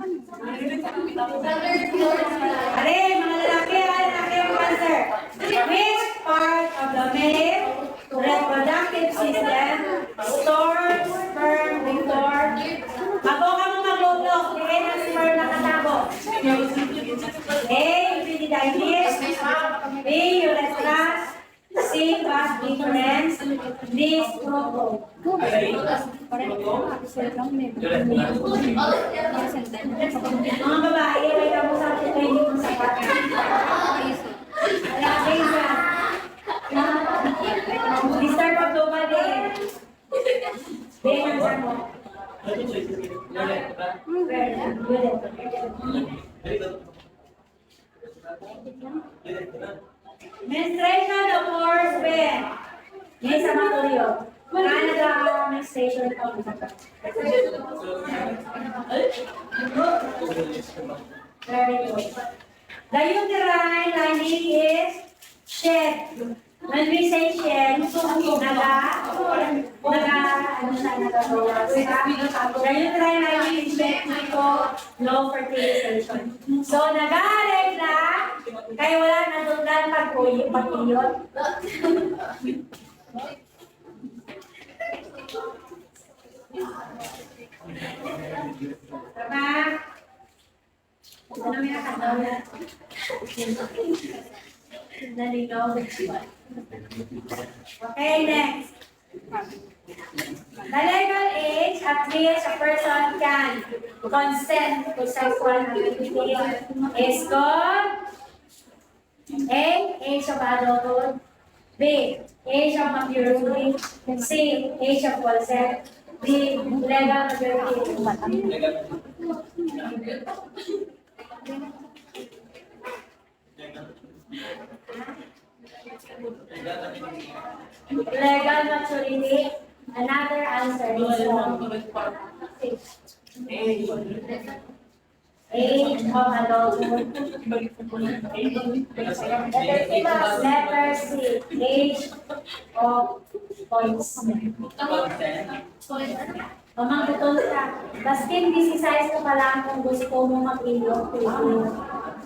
Are, mga lalaki ang answer. Which part of the male reproductive system stores sperm before? Ako ka mo maglulok, hindi ng sperm nakatago. A. Epididymis. B. Urethra. C. Vas deferens. D. Scrotum. Mga babae, may kamusap ko kayo dito sa kata. Lalaki siya. Mr. Pagduba din. Din ang sagot. Menstruation occurs when? May sa matulyo. Canada menstruation occurs. Very good. The uterine lining is shed. When we say shed, the uterine lining is shed to low fertilization. So, nag-aaregla, kaya wala natunggan pag-iyot. Tama? Ano may nakataw na? Naligaw. Okay, next. The legal age at which a person can consent to sexual activity is called A. Age of adulthood. B. Age of maturity. C. Age of consent. D. Legal majority. Legal maturity. Another answer is age of adulthood. Letter C. Age of consent. Mamang tutol ka. Baskin 16 ka pa lang kung gusto mo mag-ilog.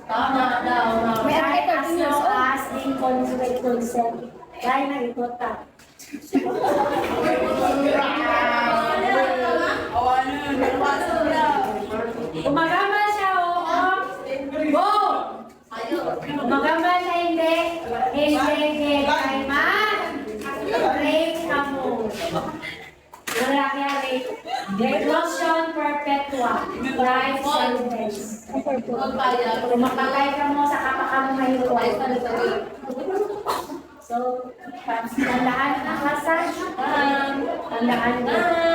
Tama daw. May as long as in consent. Dahil nag-ikot ka. Umagamal siya, oo. Go! Umagamal siya, hindi. Hindi, kay man. Rape ka mo. Wala kaya rape. Reclusion perpetua. Life sentence. Kumapagay ka mo sa kapakamuhay ko. So, tandaan na kasal. Tandaan na.